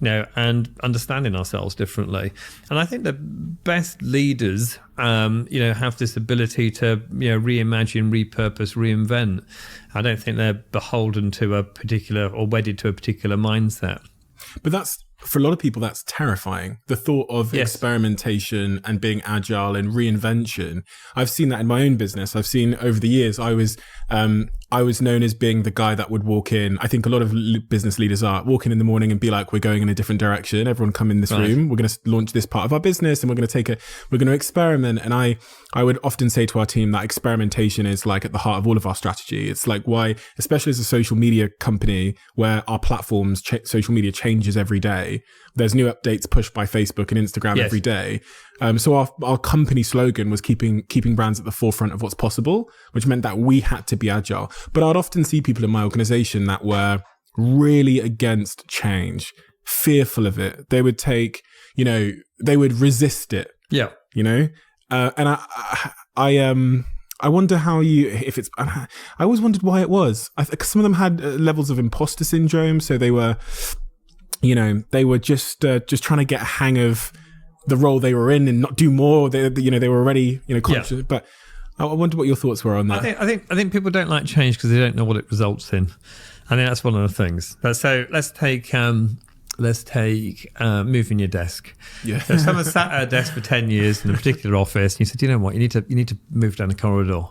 and understanding ourselves differently. And I think the best leaders, have this ability to, reimagine, repurpose, reinvent. I don't think they're beholden to a particular or wedded to a particular mindset. But for a lot of people, that's terrifying. The thought of experimentation and being agile and reinvention. I've seen that in my own business. I've seen over the years, I was known as being the guy that would walk in. I think a lot of business leaders walk in the morning and be like, we're going in a different direction. Everyone come in this room. We're going to launch this part of our business and we're going to experiment. And I would often say to our team that experimentation is like at the heart of all of our strategy. It's like why, especially as a social media company where our platforms, social media changes every day. There's new updates pushed by Facebook and Instagram every day. So our company slogan was keeping brands at the forefront of what's possible, which meant that we had to be agile. But I'd often see people in my organization that were really against change, fearful of it. They would they would resist it. Yeah. And I wonder how I always wondered why it was. Some of them had levels of imposter syndrome. So they were, they were just trying to get a hang of the role they were in and not do more. They were already, conscious. Yeah. But I wonder what your thoughts were on that. I think people don't like change because they don't know what it results in. I think that's one of the things. So let's take moving your desk. Yeah. So if someone sat at a desk for 10 years in a particular office and you said, you know what, you need to move down the corridor.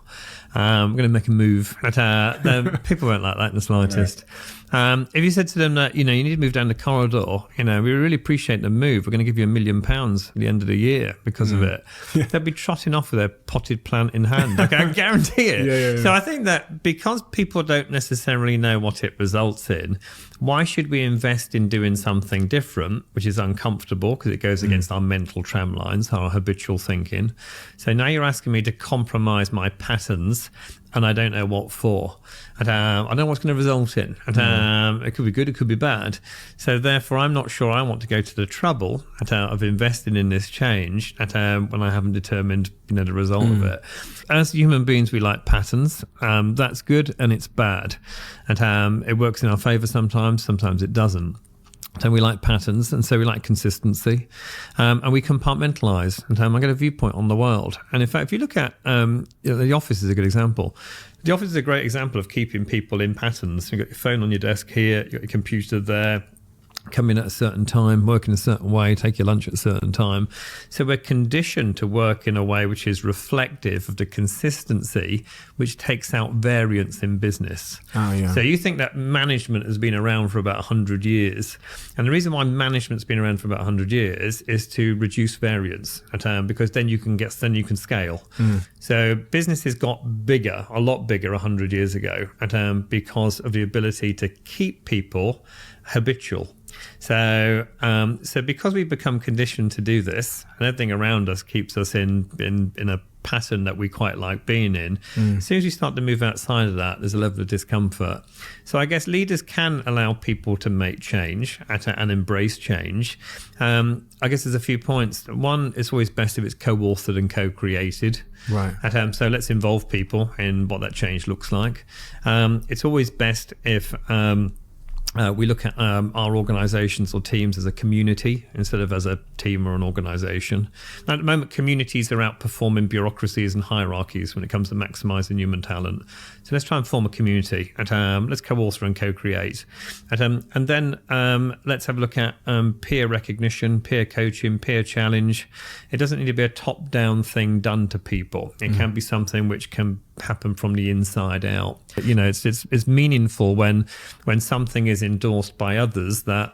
We're going to make a move. Then people won't like that in the slightest. Right. If you said to them that, you need to move down the corridor, we really appreciate the move. We're going to give you £1 million at the end of the year because of it. Yeah. They'll be trotting off with their potted plant in hand. I can guarantee it. Yeah. So I think that because people don't necessarily know what it results in, why should we invest in doing something different, which is uncomfortable because it goes against our mental tram lines, our habitual thinking. So now you're asking me to compromise my patterns and I don't know what for. And I don't know what's going to result in. And it could be good, it could be bad. So therefore, I'm not sure I want to go to the trouble of investing in this change when I haven't determined the result of it. As human beings, we like patterns. That's good and it's bad. And it works in our favor sometimes it doesn't. So we like patterns, and so we like consistency, and we compartmentalize. And I get a viewpoint on the world. And in fact, if you look at the office is a good example. The office is a great example of keeping people in patterns. You've got your phone on your desk here, you've got your computer there. Come in at a certain time, work in a certain way, take your lunch at a certain time. So we're conditioned to work in a way which is reflective of the consistency, which takes out variance in business. Oh, yeah. So you think that management has been around for about 100 years. And the reason why management's been around for about 100 years is to reduce variance because then you can scale. So businesses got bigger, a lot bigger 100 years ago because of the ability to keep people habitual. So because we've become conditioned to do this, and everything around us keeps us in a pattern that we quite like being in. As soon as you start to move outside of that, there's a level of discomfort. So I guess leaders can allow people to make change and embrace change. I guess there's a few points. One, it's always best if it's co-authored and co-created. Right. So let's involve people in what that change looks like. It's always best if we look at our organizations or teams as a community instead of as a team or an organization. Now, at the moment, communities are outperforming bureaucracies and hierarchies when it comes to maximizing human talent. So let's try and form a community. Let's co-author and co-create. And then let's have a look at peer recognition, peer coaching, peer challenge. It doesn't need to be a top-down thing done to people. It can be something which can happen from the inside out. It's meaningful when something is endorsed by others that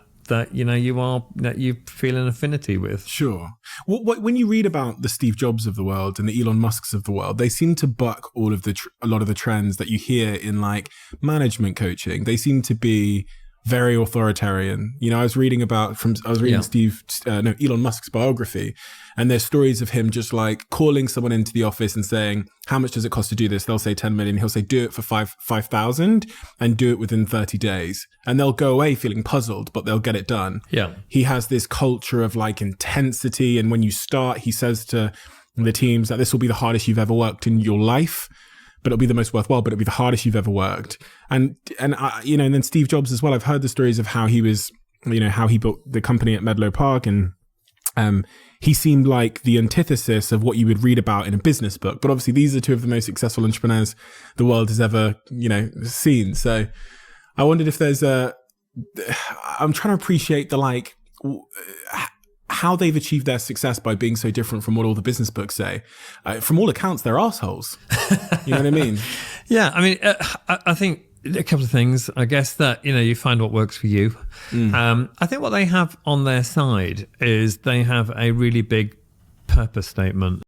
you feel an affinity with. Sure. When you read about the Steve Jobs of the world and the Elon Musks of the world, they seem to buck a lot of the trends that you hear in like management coaching. They seem to be very authoritarian. I was reading Elon Musk's biography, and there's stories of him just like calling someone into the office and saying, how much does it cost to do this? They'll say 10 million. He'll say, do it for 5,000 and do it within 30 days. And they'll go away feeling puzzled, but they'll get it done. Yeah. He has this culture of like intensity. And when you start, he says to the teams that this will be the hardest you've ever worked in your life, but it'll be the most worthwhile, but it'll be the hardest you've ever worked. And then Steve Jobs as well. I've heard the stories of how he was how he built the company at Medlow Park, and he seemed like the antithesis of what you would read about in a business book. But obviously, these are two of the most successful entrepreneurs the world has ever, seen. So I wondered if there's I'm trying to appreciate how they've achieved their success by being so different from what all the business books say. From all accounts, they're assholes. You know what I mean? Yeah, I mean, I think a couple of things. I guess that, you find what works for you. I think what they have on their side is they have a really big purpose statement.